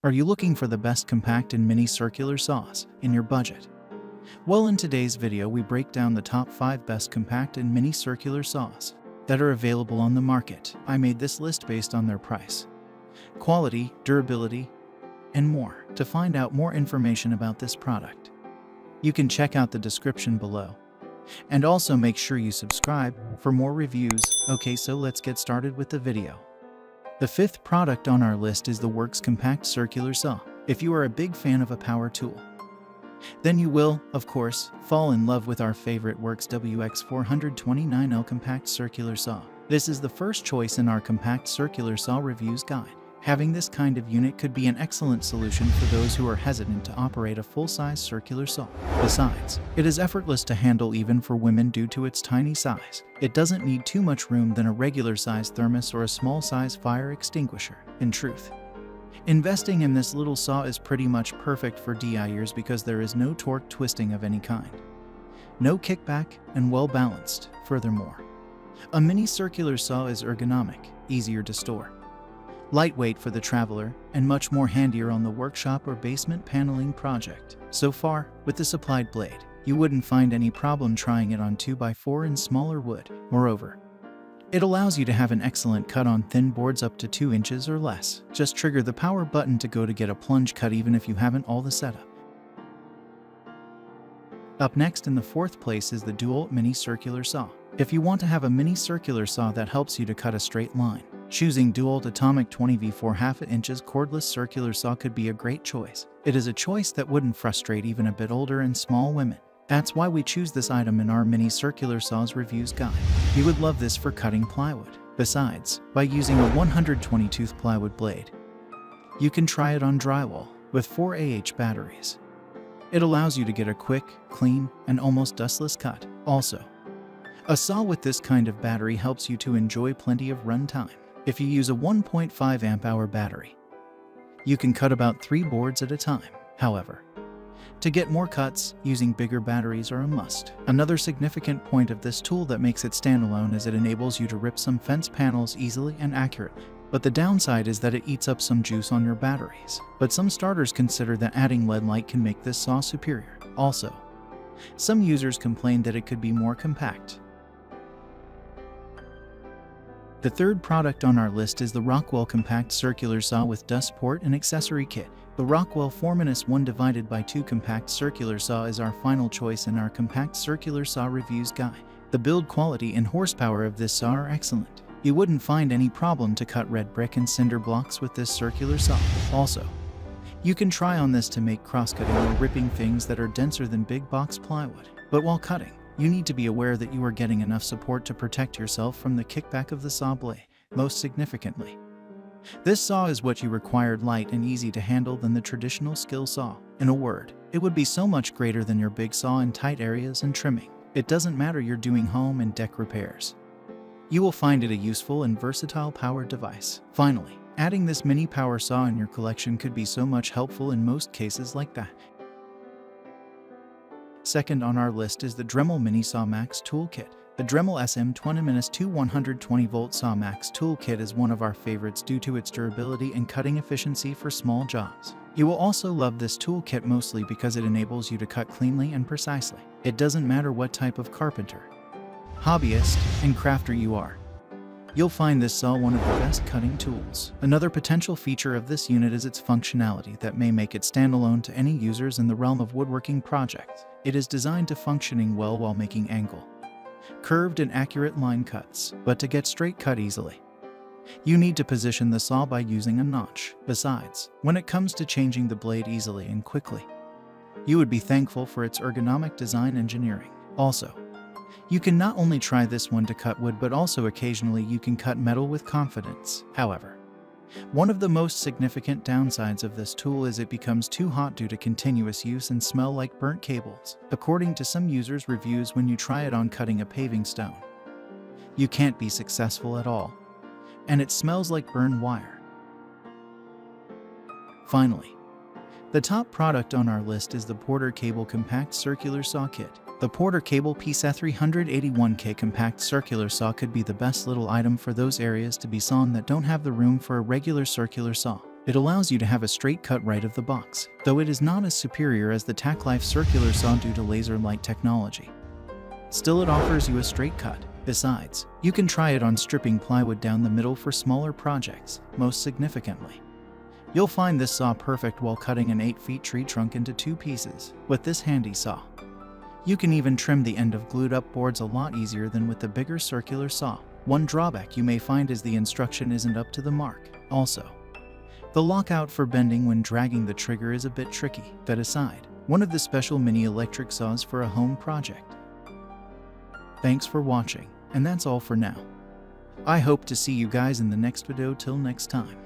Are you looking for the best compact and mini circular saws in your budget? Well, in today's video we break down the top 5 best compact and mini circular saws that are available on the market. I made this list based on their price, quality, durability, and more. To find out more information about this product, you can check out the description below. And also make sure you subscribe for more reviews. Okay, so let's get started with the video. The 5th product on our list is the Worx Compact Circular Saw. If you are a big fan of a power tool, then you will, of course, fall in love with our favorite Worx WX429L Compact Circular Saw. This is the first choice in our Compact Circular Saw Reviews guide. Having this kind of unit could be an excellent solution for those who are hesitant to operate a full-size circular saw. Besides, it is effortless to handle even for women due to its tiny size. It doesn't need too much room than a regular-size thermos or a small-size fire extinguisher. In truth, investing in this little saw is pretty much perfect for DIYers because there is no torque twisting of any kind, no kickback, and well-balanced. Furthermore, a mini circular saw is ergonomic, easier to store, lightweight for the traveler, and much more handier on the workshop or basement paneling project. So far, with the supplied blade, you wouldn't find any problem trying it on 2x4 and smaller wood. Moreover, it allows you to have an excellent cut on thin boards up to 2 inches or less. Just trigger the power button to go to get a plunge cut even if you haven't all the setup. Up next in the 4th place is the DEWALT Mini Circular Saw. If you want to have a mini circular saw that helps you to cut a straight line, choosing DEWALT Atomic 20V4 1/2 inches cordless circular saw could be a great choice. It is a choice that wouldn't frustrate even a bit older and small women. That's why we choose this item in our mini circular saws reviews guide. You would love this for cutting plywood. Besides, by using a 120-tooth plywood blade, you can try it on drywall with 4 batteries. It allows you to get a quick, clean, and almost dustless cut. Also, a saw with this kind of battery helps you to enjoy plenty of run time. If you use a 1.5 amp-hour battery, you can cut about 3 boards at a time. However, to get more cuts, using bigger batteries are a must. Another significant point of this tool that makes it standalone is it enables you to rip some fence panels easily and accurately. But the downside is that it eats up some juice on your batteries. But some starters consider that adding LED light can make this saw superior. Also, some users complain that it could be more compact. The 3rd product on our list is the Rockwell Compact Circular Saw with Dust Port and Accessory Kit. The Rockwell 4-1/2 Compact Circular Saw is our final choice in our Compact Circular Saw Reviews guide. The build quality and horsepower of this saw are excellent. You wouldn't find any problem to cut red brick and cinder blocks with this circular saw. Also, you can try on this to make cross-cutting or ripping things that are denser than big box plywood. But while cutting, you need to be aware that you are getting enough support to protect yourself from the kickback of the saw blade. Most significantly, this saw is what you required, light and easy to handle than the traditional skill saw. In a word, it would be so much greater than your big saw in tight areas and trimming. It doesn't matter you're doing home and deck repairs. You will find it a useful and versatile power device. Finally, adding this mini power saw in your collection could be so much helpful in most cases like that. Second on our list is the Dremel Mini Saw Max Toolkit. The Dremel SM20-2 120V Saw Max Toolkit is one of our favorites due to its durability and cutting efficiency for small jobs. You will also love this toolkit mostly because it enables you to cut cleanly and precisely. It doesn't matter what type of carpenter, hobbyist, and crafter you are, you'll find this saw one of the best cutting tools. Another potential feature of this unit is its functionality that may make it standalone to any users in the realm of woodworking projects. It is designed to functioning well while making angle, curved and accurate line cuts. But to get straight cut easily, you need to position the saw by using a notch. Besides, when it comes to changing the blade easily and quickly, you would be thankful for its ergonomic design engineering. Also, you can not only try this one to cut wood, but also occasionally you can cut metal with confidence. However, one of the most significant downsides of this tool is it becomes too hot due to continuous use and smell like burnt cables. According to some users' reviews, when you try it on cutting a paving stone, you can't be successful at all, and it smells like burned wire. Finally, the top product on our list is the PORTERCABLE Compact Circular Saw Kit. The PORTERCABLE PC381K Compact Circular Saw could be the best little item for those areas to be sawn that don't have the room for a regular circular saw. It allows you to have a straight cut right of the box, though it is not as superior as the TacLife circular saw due to laser light technology. Still, it offers you a straight cut. Besides, you can try it on stripping plywood down the middle for smaller projects. Most significantly, you'll find this saw perfect while cutting an 8-foot tree trunk into 2 pieces. With this handy saw, you can even trim the end of glued up boards a lot easier than with the bigger circular saw. One drawback you may find is the instruction isn't up to the mark. Also, the lockout for bending when dragging the trigger is a bit tricky. That aside, one of the special mini electric saws for a home project. Thanks for watching, and that's all for now. I hope to see you guys in the next video. Till next time.